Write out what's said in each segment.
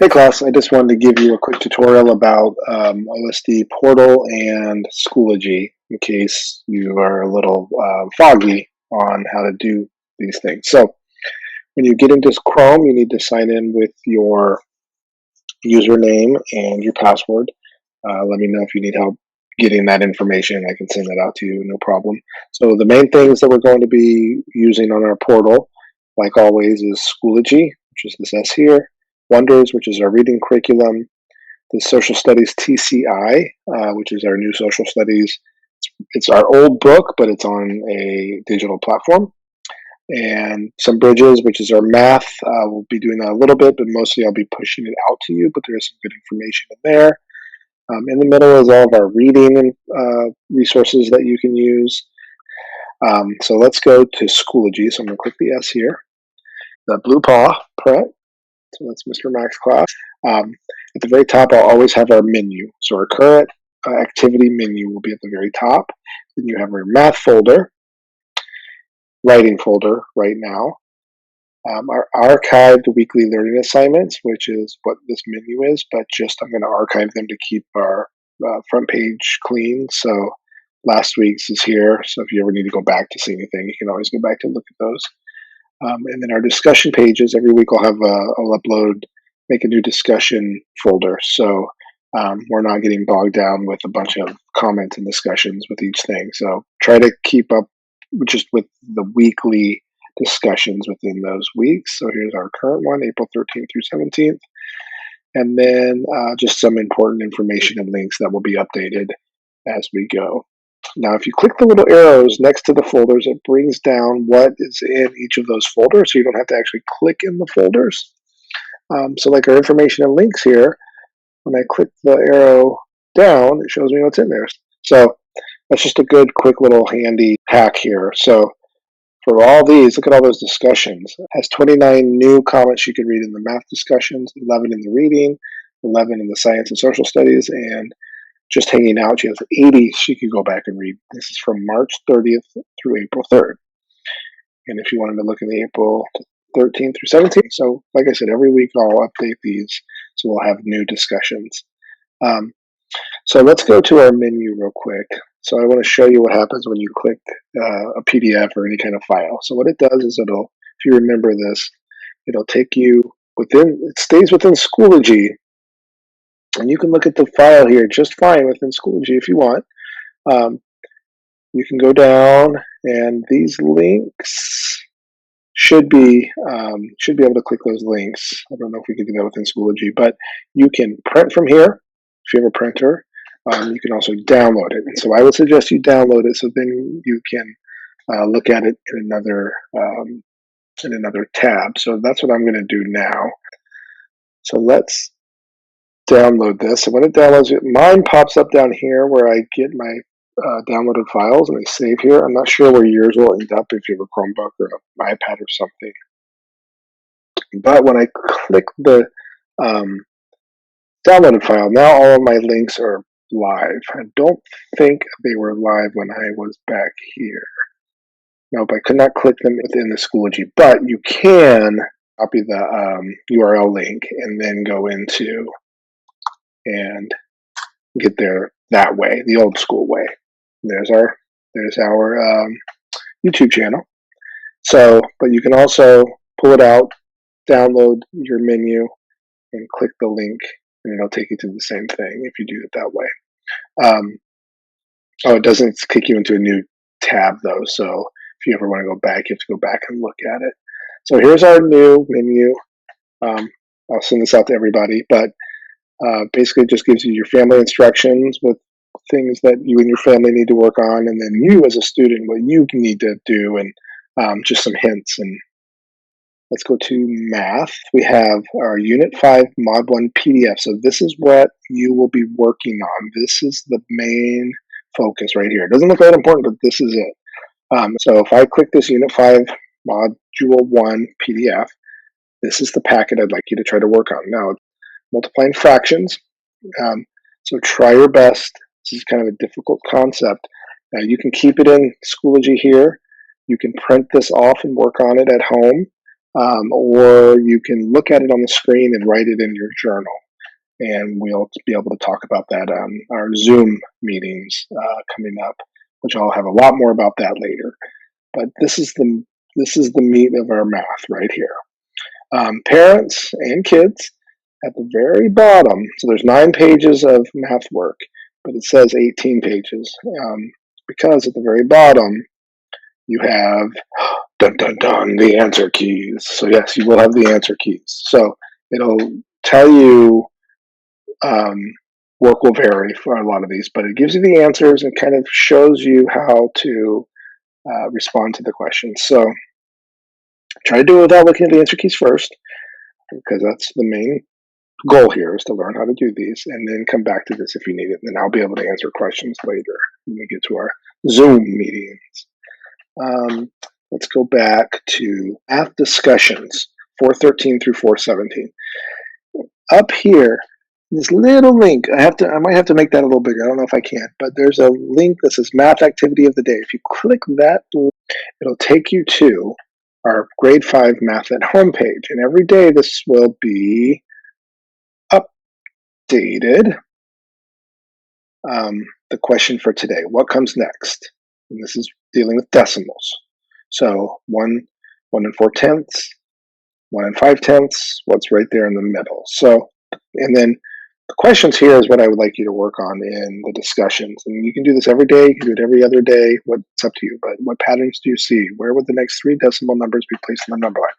Hey class, I just wanted to give you a quick tutorial about OSD Portal and Schoology in case you are a little foggy on how to do these things. So when you get into Chrome, you need to sign in with your username and your password. Let me know if you need help getting that information. I can send that out to you, no problem. So the main things that we're going to be using on our portal, like always, is Schoology, which is this S here, Wonders, which is our reading curriculum, the Social Studies TCI, which is our new social studies. It's our old book, but it's on a digital platform. And some bridges, which is our math. We'll be doing that a little bit, but mostly I'll be pushing it out to you, but there is some good information in there. In the middle is all of our reading resources that you can use. So let's go to Schoology. So I'm going to click the S here. The blue paw print. So that's Mr. Max class. At the very top, I'll always have our menu. So our current activity menu will be at the very top. Then you have our math folder, writing folder right now. Our archived weekly learning assignments, which is what this menu is, but just I'm going to archive them to keep our front page clean. So last week's is here. So if you ever need to go back to see anything, you can always go back to look at those. And then our discussion pages, every week I'll upload, make a new discussion folder. So we're not getting bogged down with a bunch of comments and discussions with each thing. So try to keep up just with the weekly discussions within those weeks. So here's our current one, April 13th through 17th. And then just some important information and links that will be updated as we go. Now, if you click the little arrows next to the folders, it brings down what is in each of those folders, so you don't have to actually click in the folders. So like our information and links here, when I click the arrow down, it shows me what's in there. So that's just a good, quick little handy hack here. So for all these, look at all those discussions. It has 29 new comments you can read in the math discussions, 11 in the reading, 11 in the science and social studies, and just hanging out. She has 80 she could go back and read. This is from March 30th through April 3rd. And if you wanted to look in the April 13th through 17th, so like I said, every week I'll update these, so we'll have new discussions. So let's go to our menu real quick. So I want to show you what happens when you click a PDF or any kind of file. So what it does is it'll, if you remember this, it'll take you within, it stays within Schoology, and you can look at the file here just fine within Schoology if you want. You can go down, and these links should be able to click those links. I don't know if we can do that within Schoology, but you can print from here if you have a printer. You can also download it. And so I would suggest you download it, so then you can look at it in another tab. So that's what I'm going to do now. So let's download this. And when it downloads it, mine pops up down here where I get my downloaded files and I save here. I'm not sure where yours will end up if you have a Chromebook or an iPad or something. But when I click the downloaded file, now all of my links are live. I don't think they were live when I was back here. Nope, I could not click them within the Schoology, but you can copy the URL link and then go into and get there that way, the old school way. There's our YouTube channel. So, but you can also pull it out, download your menu, and click the link, and it'll take you to the same thing if you do it that way. Oh, it doesn't kick you into a new tab though. So if you ever want to go back, you have to go back and look at it. So here's our new menu. I'll send this out to everybody, but basically it just gives you your family instructions with things that you and your family need to work on, and then you as a student, what you need to do, and just some hints. And let's go to math. We have our Unit 5 Mod 1 PDF. So this is what you will be working on. This is the main focus right here. It doesn't look that important, but this is it. So if I click this Unit 5 Module 1 PDF, this is the packet I'd like you to try to work on. Now, multiplying fractions. So try your best. This is kind of a difficult concept. Now you can keep it in Schoology here. You can print this off and work on it at home. or you can look at it on the screen and write it in your journal. And we'll be able to talk about that on our Zoom meetings coming up, which I'll have a lot more about that later. But this is the meat of our math right here. Parents and kids at the very bottom. So there's 9 pages of math work, but it says 18 pages because at the very bottom you have dun dun dun the answer keys. So yes, you will have the answer keys. So it'll tell you work will vary for a lot of these, but it gives you the answers and kind of shows you how to respond to the questions. So try to do it without looking at the answer keys first, because that's the main goal here is to learn how to do these, and then come back to this if you need it. And then I'll be able to answer questions later when we get to our Zoom meetings. Let's go back to math discussions, 413 through 417. Up here, this little link, I might have to make that a little bigger. I don't know if I can, but there's a link that says Math Activity of the Day. If you click that, it'll take you to our grade 5 Math at Home page. And every day this will be updated. The question for today, what comes next? And this is dealing with decimals. So 1 and 4/10, 1 and 5/10, what's right there in the middle. So, and then the questions here is what I would like you to work on in the discussions. And you can do this every day, you can do it every other day, it's up to you. But what patterns do you see? Where would the next 3 decimal numbers be placed in the number line?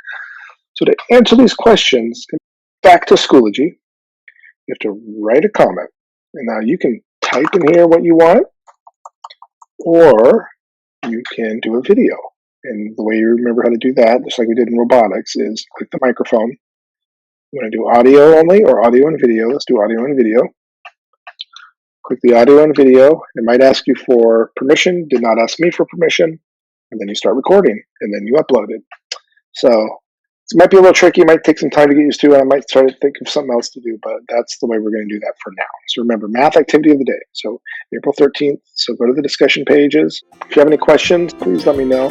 So to answer these questions, back to Schoology, you have to write a comment. And now you can type in here what you want, or you can do a video. And the way you remember how to do that, just like we did in robotics, is click the microphone. You want to do audio only or audio and video? Let's do audio and video. Click the audio and video. It might ask you for permission. Did not ask me for permission. And then you start recording, and then you upload it. So it might be a little tricky. It might take some time to get used to. I might try to think of something else to do, but that's the way we're going to do that for now. So remember, math activity of the day. So April 13th. So go to the discussion pages. If you have any questions, please let me know.